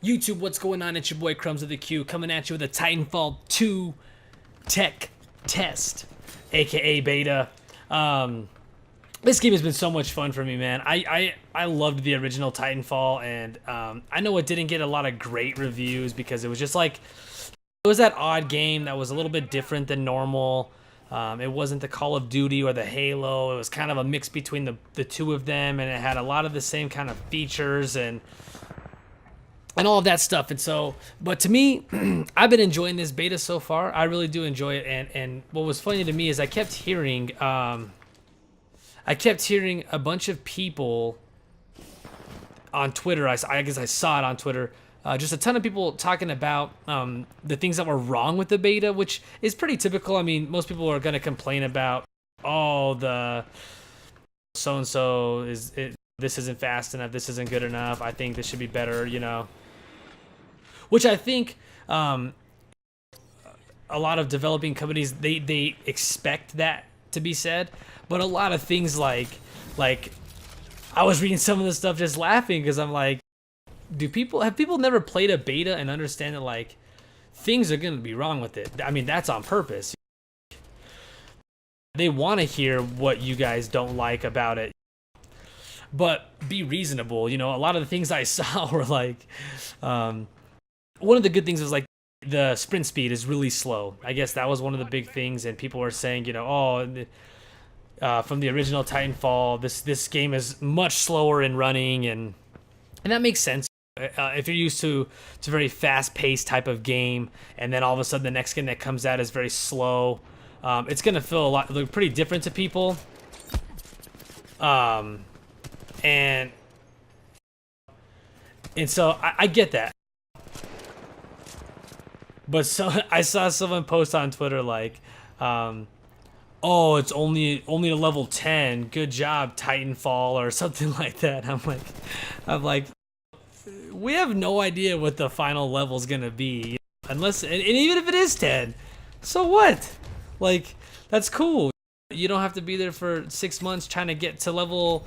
YouTube, what's going on? It's your boy Crumbs of the Q coming at you with a Titanfall 2 tech test, aka beta. This game has been so much fun for me, man. I loved the original Titanfall, and I know it didn't get a lot of great reviews because it was just like, it was that odd game that was a little bit different than normal. It wasn't the Call of Duty or the Halo. It was kind of a mix between the two of them, and it had a lot of the same kind of features and all of that stuff. And so, but to me, I've been enjoying this beta so far. I really do enjoy it. And what was funny to me is I kept hearing a bunch of people on Twitter. I guess I saw it on Twitter. Just a ton of people talking about the things that were wrong with the beta, which is pretty typical. I mean, most people are going to complain about, oh, the so-and-so this isn't fast enough, this isn't good enough, I think this should be better, you know. Which I think a lot of developing companies, they expect that to be said. But a lot of things like I was reading some of this stuff just laughing because I'm like, have people never played a beta and understand that like things are gonna be wrong with it? I mean, that's on purpose. They want to hear what you guys don't like about it, but be reasonable. You know, a lot of the things I saw were like, one of the good things was like the sprint speed is really slow. I guess that was one of the big things, and people were saying, you know, oh, from the original Titanfall, this game is much slower in running, and that makes sense. If you're used to a very fast-paced type of game, and then all of a sudden the next game that comes out is very slow, it's gonna feel look pretty different to people. And so I get that. But so I saw someone post on Twitter like, oh, it's only a level 10. Good job, Titanfall, or something like that. I'm like, we have no idea what the final level's gonna be, unless, and even if it is 10, so what? Like, that's cool. You don't have to be there for 6 months trying to get to level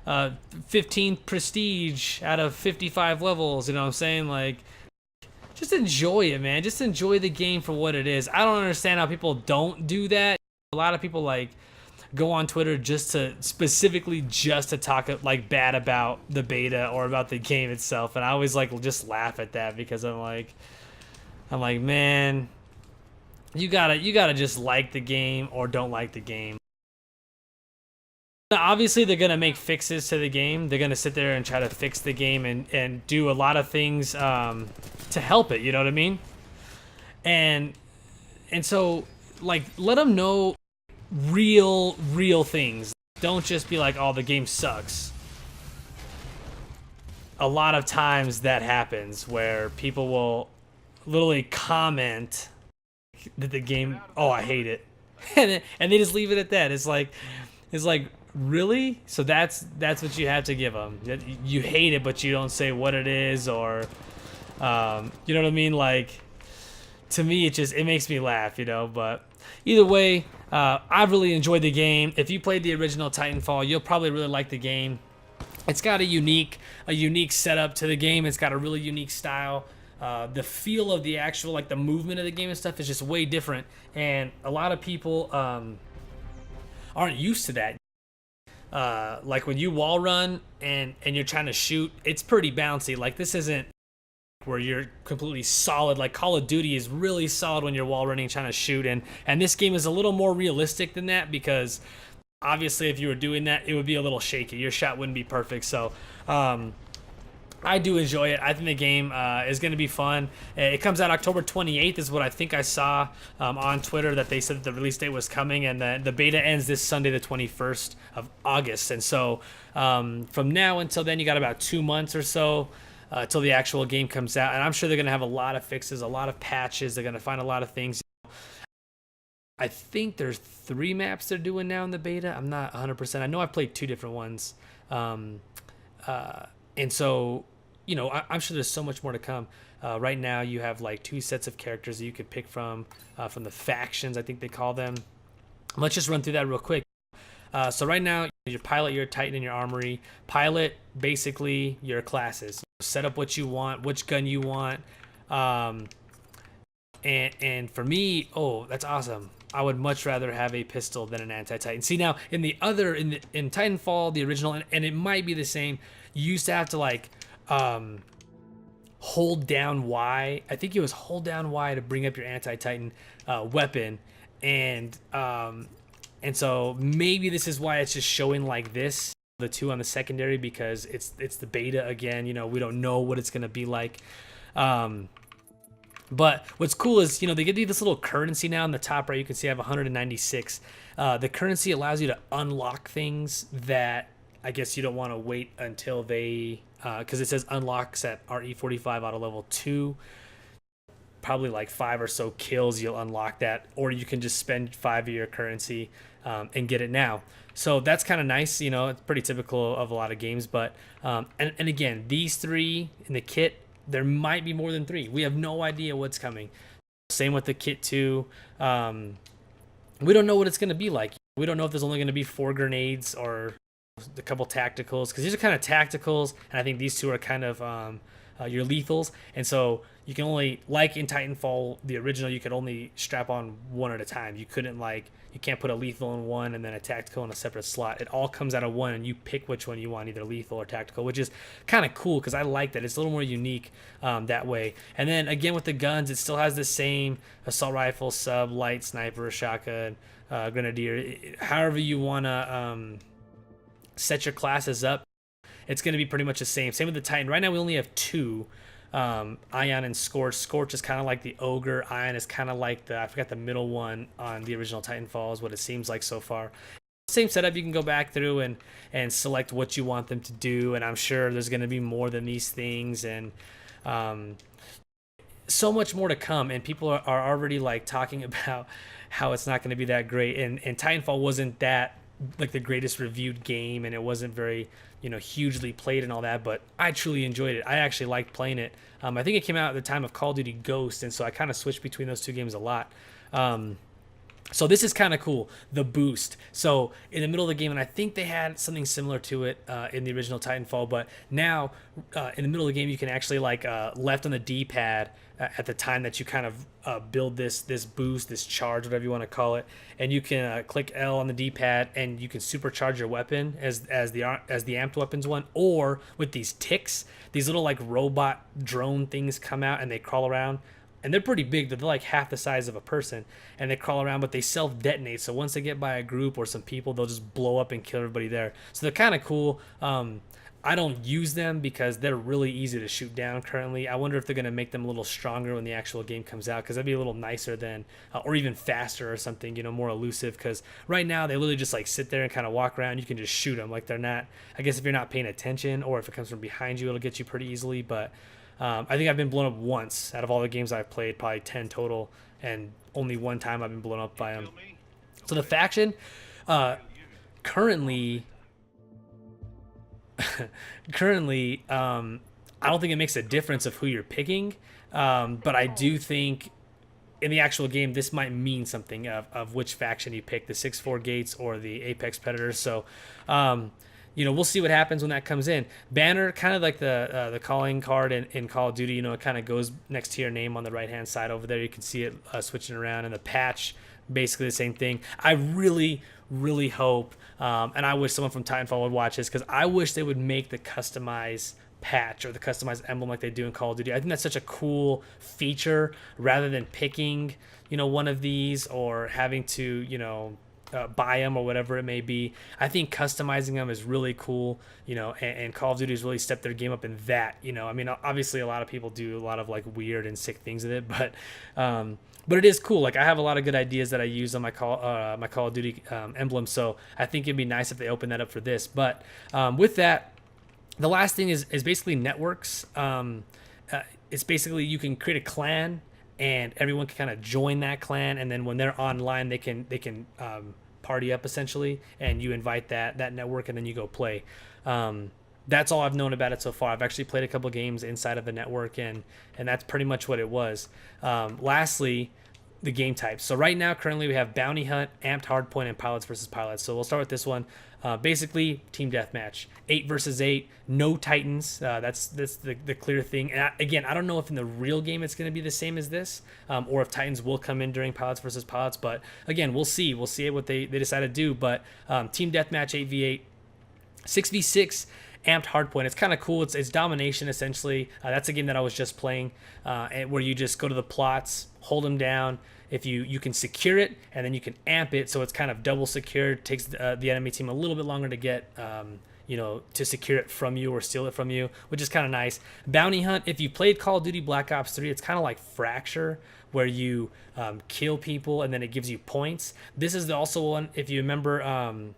15 prestige out of 55 levels. You know what I'm saying? Like, just enjoy it, man. Just enjoy the game for what it is. I don't understand how people don't do that. A lot of people like go on Twitter just to talk like bad about the beta or about the game itself, and I always like just laugh at that because I'm like, man, you gotta just like the game or don't like the game. Obviously, they're gonna make fixes to the game. They're gonna sit there and try to fix the game and do a lot of things to help it. You know what I mean? And so like let them know real things. Don't just be like, oh, the game sucks. A lot of times that happens where people will literally comment that the game, oh, I hate it, and they just leave it at that. It's like really? So that's what you have to give them. You hate it, but you don't say what it is, or you know what I mean? Like, to me, it makes me laugh, you know. But either way, I've really enjoyed the game. If you played the original Titanfall, you'll probably really like the game. It's got a unique setup to the game. It's got a really unique style. The feel of the actual, like, the movement of the game and stuff is just way different. And a lot of people aren't used to that. Like when you wall run and you're trying to shoot, it's pretty bouncy. Like, this isn't where you're completely solid. Like Call of Duty is really solid when you're wall running trying to shoot, and this game is a little more realistic than that, because obviously if you were doing that, it would be a little shaky. Your shot wouldn't be perfect. So I do enjoy it. I think the game is going to be fun. It comes out October 28th is what I think I saw on Twitter, that they said that the release date was coming, and the beta ends this Sunday, the 21st of August. And so from now until then, you got about 2 months or so till the actual game comes out. And I'm sure they're going to have a lot of fixes, a lot of patches. They're going to find a lot of things. I think there's 3 maps they're doing now in the beta. I'm not 100%. I know I've played 2 different ones. And so, you know, I'm sure there's so much more to come. Right now, you have like 2 sets of characters that you could pick from the factions, I think they call them. Let's just run through that real quick. So right now, your pilot, your Titan, and your armory. Pilot, basically your classes. set up what you want, which gun you want. Um, and for me, oh, that's awesome. I would much rather have a pistol than an anti-Titan. See, now in the other in Titanfall, the original, and it might be the same, you used to have to like hold down Y. I think it was hold down Y to bring up your anti-Titan weapon, and so maybe this is why it's just showing like this, the two on the secondary, because it's the beta again. You know, we don't know what it's gonna be like. But what's cool is, you know, they give you this little currency now in the top right. You can see I have 196. The currency allows you to unlock things that I guess you don't want to wait until they, because it says unlocks at RE45 auto level 2. Probably like 5 or so kills, you'll unlock that, or you can just spend 5 of your currency and get it now. So that's kind of nice. You know, it's pretty typical of a lot of games. But and again, these 3 in the kit, there might be more than 3. We have no idea what's coming. Same with the kit 2. We don't know what it's going to be like. We don't know if there's only going to be 4 grenades or a couple tacticals, because these are kind of tacticals, and I think these 2 are kind of your lethals. And so you can only, like in Titanfall, the original, you could only strap on 1 at a time. You couldn't you can't put a lethal in one and then a tactical in a separate slot. It all comes out of one, and you pick which one you want, either lethal or tactical, which is kind of cool because I like that. It's a little more unique that way. And then again with the guns, it still has the same assault rifle, sub, light, sniper, shotgun, grenadier. However you want to set your classes up, it's going to be pretty much the same. Same with the Titan. Right now we only have 2. Ion and Scorch. Scorch is kind of like the Ogre. Ion is kind of like I forgot the middle one on the original Titanfall is what it seems like so far. Same setup. You can go back through and select what you want them to do, and I'm sure there's going to be more than these things, and so much more to come. And people are already like talking about how it's not going to be that great, and Titanfall wasn't that like the greatest reviewed game, and it wasn't very, you know, hugely played and all that, but I truly enjoyed it. I actually liked playing it. I think it came out at the time of Call of Duty Ghost, and so I kind of switched between those 2 games a lot. So this is kind of cool, the boost. So in the middle of the game, and I think they had something similar to it in the original Titanfall, but now in the middle of the game, you can actually like left on the D-pad at the time that you kind of build this boost, this charge, whatever you want to call it, and you can click L on the D-pad, and you can supercharge your weapon as the amped weapons one, or with these ticks, these little like robot drone things come out and they crawl around. And they're pretty big. They're like half the size of a person, and they crawl around, but they self-detonate. So once they get by a group or some people, they'll just blow up and kill everybody there. So they're kind of cool. I don't use them because they're really easy to shoot down currently. I wonder if they're going to make them a little stronger when the actual game comes out, because that'd be a little nicer than, or even faster or something, you know, more elusive. Because right now they literally just like sit there and kind of walk around. You can just shoot them. Like they're not, I guess if you're not paying attention, or if it comes from behind you, it'll get you pretty easily. But I think I've been blown up once out of all the games I've played, probably 10 total, and only one time I've been blown up by them. So the faction, currently, I don't think it makes a difference of who you're picking, but I do think in the actual game this might mean something of which faction you pick, the 6-4 Gates or the Apex Predators. So you know, we'll see what happens when that comes in. Banner, kind of like the calling card in Call of Duty, you know, it kind of goes next to your name on the right-hand side over there. You can see it switching around. And the patch, basically the same thing. I really, really hope, and I wish someone from Titanfall would watch this, because I wish they would make the customized patch or the customized emblem like they do in Call of Duty. I think that's such a cool feature, rather than picking, you know, one of these or having to, you know, buy them or whatever it may be. I think customizing them is really cool, you know, and Call of Duty has really stepped their game up in that, you know. I mean, obviously a lot of people do a lot of like weird and sick things with it, but it is cool. Like I have a lot of good ideas that I use on my Call of Duty emblem, so I think it'd be nice if they open that up for this. But with that, the last thing is basically networks. It's basically you can create a clan, and everyone can kind of join that clan, and then when they're online, they can party up essentially, and you invite that network, and then you go play. That's all I've known about it so far. I've actually played a couple games inside of the network, and that's pretty much what it was. Lastly, the game types. So right now, currently, we have Bounty Hunt, Amped Hardpoint, and Pilots versus Pilots. So we'll start with this one. Basically, team deathmatch, 8 versus 8, no Titans. That's the clear thing. And again, I don't know if in the real game it's going to be the same as this, or if Titans will come in during pilots versus pilots. But again, we'll see. We'll see what they decide to do. But team deathmatch, 8v8, 6v6. Amped hardpoint. It's kind of cool. It's domination essentially. That's a game that I was just playing, where you just go to the plots, hold them down. If you can secure it, and then you can amp it, so it's kind of double secured. It takes the enemy team a little bit longer to get to secure it from you or steal it from you, which is kind of nice. Bounty hunt. If you played Call of Duty Black Ops 3, it's kind of like Fracture, where you kill people and then it gives you points. This is also one, if you remember.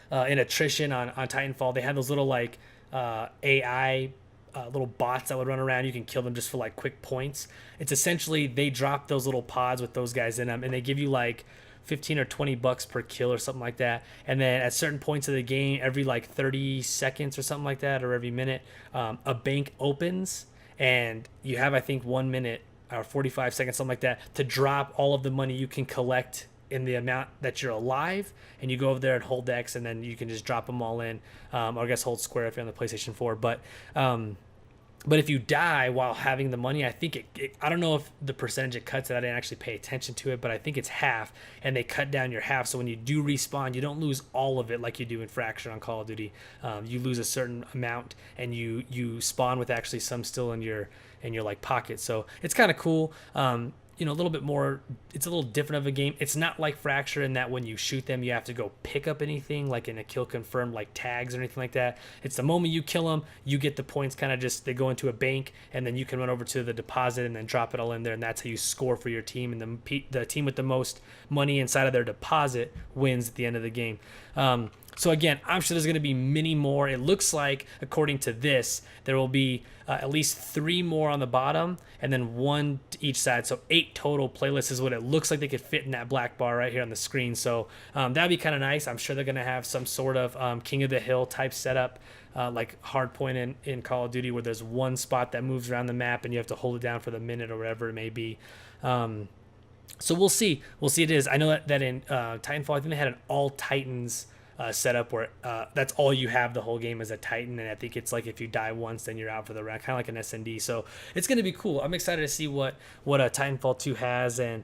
In attrition on Titanfall, they had those little like AI little bots that would run around. You can kill them just for like quick points. It's essentially they drop those little pods with those guys in them, and they give you like 15 or 20 bucks per kill or something like that. And then at certain points of the game, every like 30 seconds or something like that, or every minute, a bank opens, and you have, I think, 1 minute or 45 seconds, something like that, to drop all of the money you can collect in the amount that you're alive, and you go over there and hold X, and then you can just drop them all in, or I guess hold square if you're on the PlayStation 4. But if you die while having the money, I think I don't know if the percentage it cuts it. I didn't actually pay attention to it, but I think it's half, and they cut down your half. So when you do respawn, you don't lose all of it like you do in Fracture on Call of Duty. You lose a certain amount, and you spawn with actually some still in your like pocket. So it's kind of cool. A little bit more, it's a little different of a game. It's not like Fracture in that when you shoot them, you have to go pick up anything like in a kill confirmed, like tags or anything like that. It's the moment you kill them, you get the points, kind of just, they go into a bank, and then you can run over to the deposit and then drop it all in there, and that's how you score for your team. And the team with the most money inside of their deposit wins at the end of the game. So again, I'm sure there's going to be many more. It looks like, according to this, there will be at least 3 more on the bottom, and then 1 to each side. So 8 total playlists is what it looks like they could fit in that black bar right here on the screen. So that'd be kind of nice. I'm sure they're going to have some sort of King of the Hill type setup, like Hardpoint in Call of Duty, where there's one spot that moves around the map and you have to hold it down for the minute or whatever it may be. So we'll see. It is. I know that in Titanfall, I think they had an all Titans setup where that's all you have the whole game as a Titan, and I think it's like if you die once, then you're out for the round, kind of like an SND. So it's going to be cool. I'm excited to see what Titanfall 2 has, and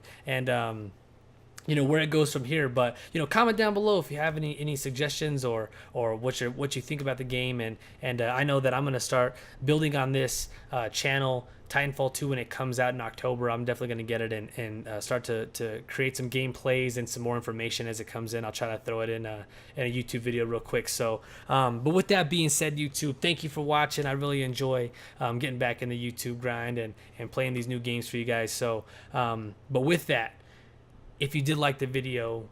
where it goes from here. But comment down below if you have any suggestions or what you think about the game, and I know that I'm going to start building on this channel, Titanfall 2, when it comes out in October. I'm definitely going to get it and start to create some gameplays and some more information as it comes in. I'll try to throw it in a YouTube video real quick. So but with that being said, YouTube, thank you for watching. I really enjoy getting back in the YouTube grind and playing these new games for you guys. So but with that, if you did like the video,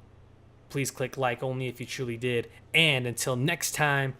please click like only if you truly did. And until next time,